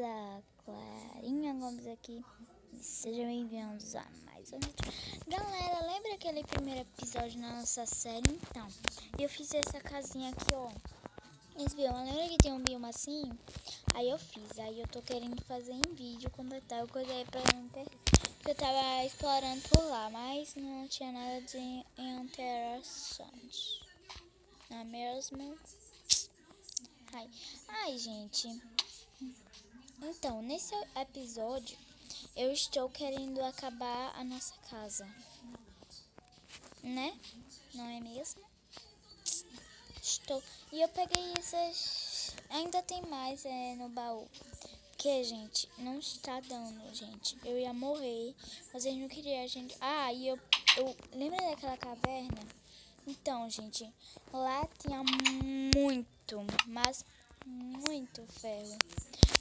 Olá, Clarinha Gomes aqui. Sejam bem-vindos a mais um vídeo. Galera, lembra aquele primeiro episódio da nossa série? Então, eu fiz essa casinha aqui, ó. Esse bioma, lembra que tem um bioma assim? Aí eu fiz, aí eu tô querendo fazer em vídeo, completar coisa aí pra não perder. Eu tava explorando por lá, mas não tinha nada de interessante. Não é mesmo? Ai, gente. Então, nesse episódio, eu estou querendo acabar a nossa casa, né? Não é mesmo? Estou. E eu peguei essas. Ainda tem mais no baú. Porque, gente, não está dando, gente. Eu ia morrer. Vocês não queriam a gente. Ah, e eu lembra daquela caverna? Então, gente, lá tinha muito, mas muito ferro.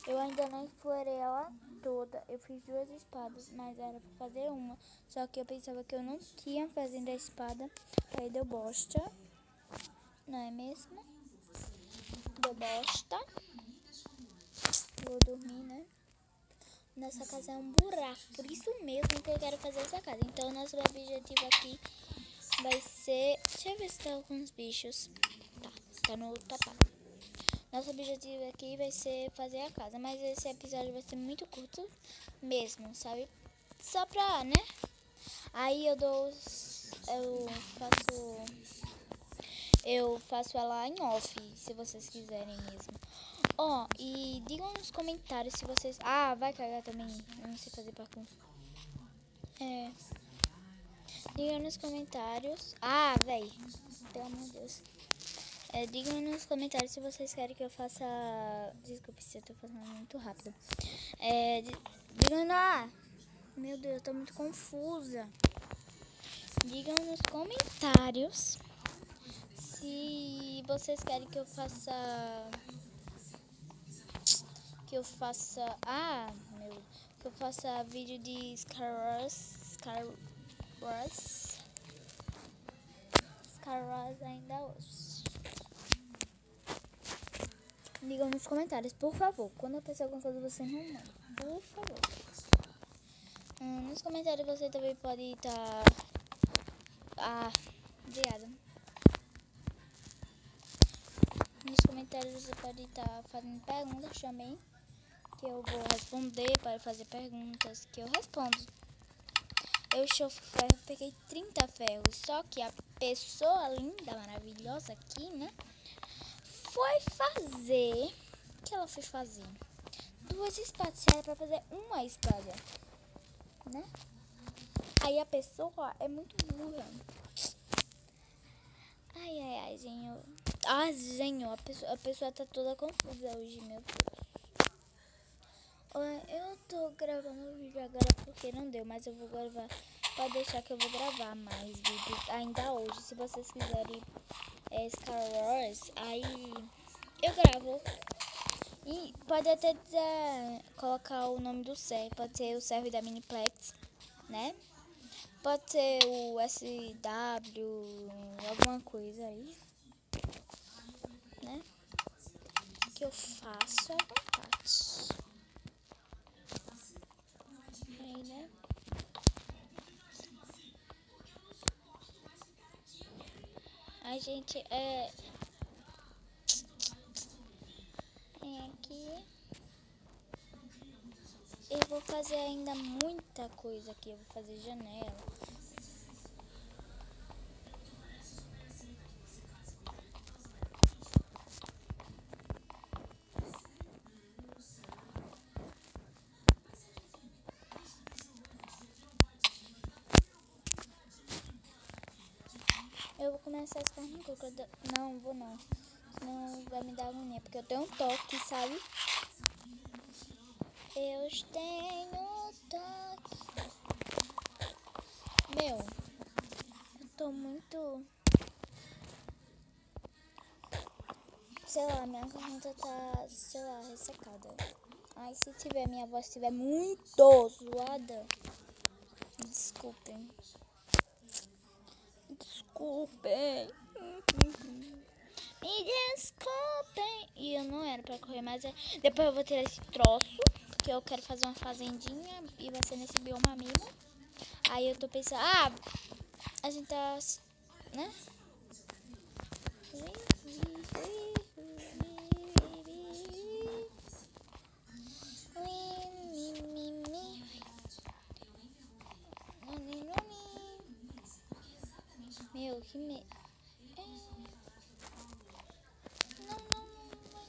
Eu ainda não explorei ela toda. Eu fiz 2 espadas, mas era pra fazer uma. Só que eu pensava que eu não tinha fazendo a espada. Aí deu bosta. Não é mesmo? Deu bosta. Vou dormir, né? Nossa casa é um buraco. Por isso mesmo que eu quero fazer essa casa. Então, nosso objetivo aqui vai ser... Deixa eu ver se tá alguns bichos. Tá no tapado. Nosso objetivo aqui vai ser fazer a casa, mas esse episódio vai ser muito curto mesmo, sabe? Só pra, né? Aí eu faço ela em off, se vocês quiserem mesmo. Ó, e digam nos comentários se vocês... Ah, vai cagar também, eu não sei fazer parkour. Digam nos comentários... Ah, véi, pelo amor de Deus. Digam nos comentários se vocês querem que eu faça... Desculpe se eu tô fazendo muito rápido. Digam lá. Meu Deus, eu tô muito confusa. Digam nos comentários se vocês querem que eu faça... Que eu faça vídeo de Skywars ainda hoje. Digam nos comentários, por favor. Quando eu pensar alguma coisa, você não manda. Por favor. Nos comentários você também pode estar... obrigada. Nos comentários você pode estar fazendo perguntas também. Que eu vou responder, para fazer perguntas que eu respondo. Eu chofo ferro, peguei 30 ferros. Só que a pessoa linda, maravilhosa aqui, né? Foi fazer... O que ela foi fazer? 2 espadas, era pra fazer uma espada, né? Aí a pessoa é muito burra. Ai, Senhor. Senhor, a pessoa tá toda confusa hoje, meu Deus. Eu tô gravando o vídeo agora porque não deu, mas eu vou gravar. Pode deixar que eu vou gravar mais vídeos ainda hoje. Se vocês quiserem Star Wars, aí eu gravo. E pode até colocar o nome do server. Pode ser o server da Miniplex, né? Pode ser o SW, alguma coisa aí, né? Que eu faço à vontade. Aí, né? A gente aqui. Eu vou fazer ainda muita coisa aqui. Eu vou fazer janela. Eu vou começar as carnes crua. Não, vou não. Senão vai me dar agonia. Porque eu tenho um toque, sabe? Eu tenho toque. Meu, eu tô muito... Sei lá, minha garganta tá, sei lá, ressecada. Aí se tiver, minha voz estiver muito zoada, desculpem. Desculpem. Me desculpem. E eu não era pra correr, mas depois eu vou ter esse troço, que eu quero fazer uma fazendinha e vai ser nesse bioma mesmo. Aí eu tô pensando, a gente tá, né? Meu, que medo. Não, não, não.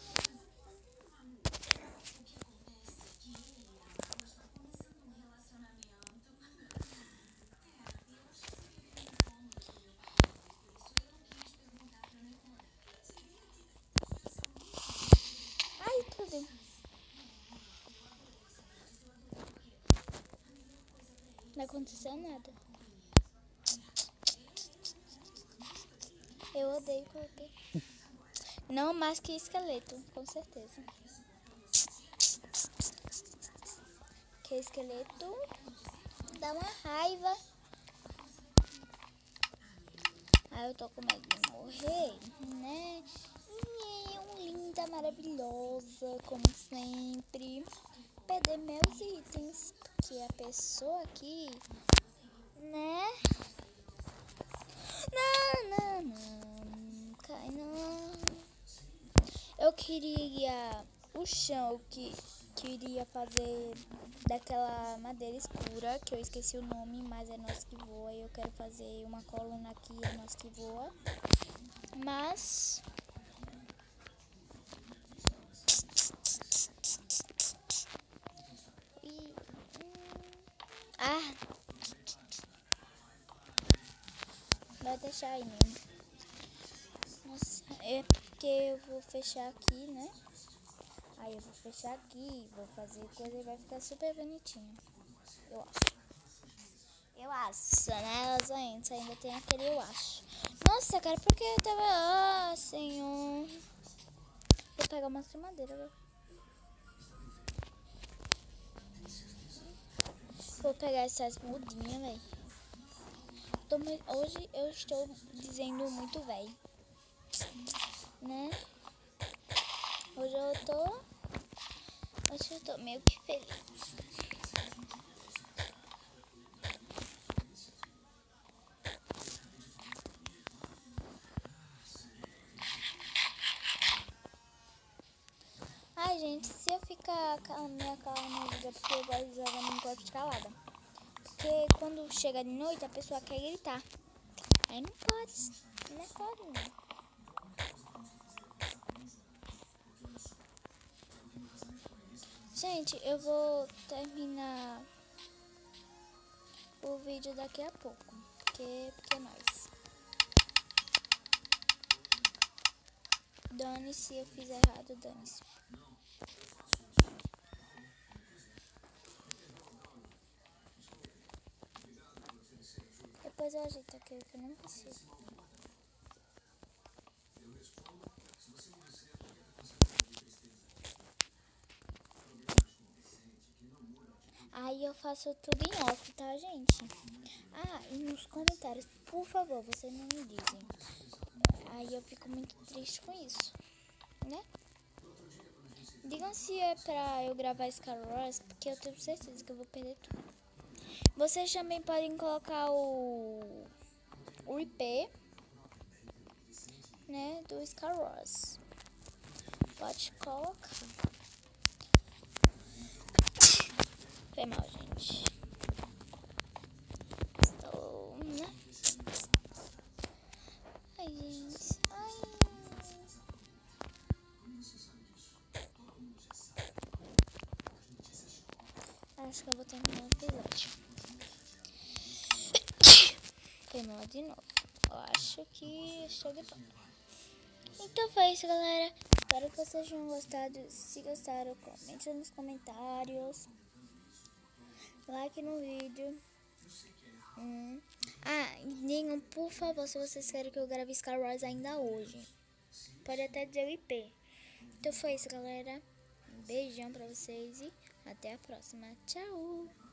Ai, tudo. Não aconteceu nada. Eu odeio colocar. Não mais que esqueleto, com certeza. Que esqueleto dá uma raiva. Aí eu tô com medo de morrer, né? Linda, maravilhosa, como sempre. Perder meus itens, porque a pessoa aqui, né? Não, cai não. Eu queria o chão que iria fazer daquela madeira escura, que eu esqueci o nome, mas é Nós que Voa. Eu quero fazer uma coluna aqui, é Nós que Voa. Mas vai deixar aí mesmo. Nossa, é porque eu vou fechar aqui, né? Aí eu vou fechar aqui, vou fazer coisa e vai ficar super bonitinho. Eu acho. Eu acho, né, gente? Ainda tem aquele eu acho. Nossa, cara, por que eu tava... Ah, senhor. Vou pegar uma madeira, agora. Vou pegar essas mudinhas, velho. Hoje eu estou dizendo muito velho, né? Hoje eu tô meio que feliz. Ai, gente, se eu ficar minha calma é porque eu gosto de jogar Minecraft calada. Porque quando chega de noite a pessoa quer gritar. Aí não pode. Não pode, não. Gente, eu vou terminar o vídeo daqui a pouco. Porque é nóis. Dane-se se eu fizer errado, dane-se. Depois eu ajeito aquilo que eu não preciso. Aí eu faço tudo em off, tá, gente? E nos comentários, por favor, vocês não me dizem. Aí eu fico muito triste com isso, né? Digam se é pra eu gravar Skywars, porque eu tenho certeza que eu vou perder tudo. Vocês também podem colocar o IP, né, do Skywars. Pode colocar. Foi mal, gente. Estou, né? Ai, gente. Acho que eu vou terminar o episódio. Foi mal de novo. Eu acho que estou de boa. Então foi isso, galera. Espero que vocês tenham gostado. Se gostaram, comente nos comentários. Like no vídeo. E digam, por favor, se vocês querem que eu grave Skywars ainda hoje. Pode até dizer o IP. Então foi isso, galera. Um beijão pra vocês e até a próxima. Tchau!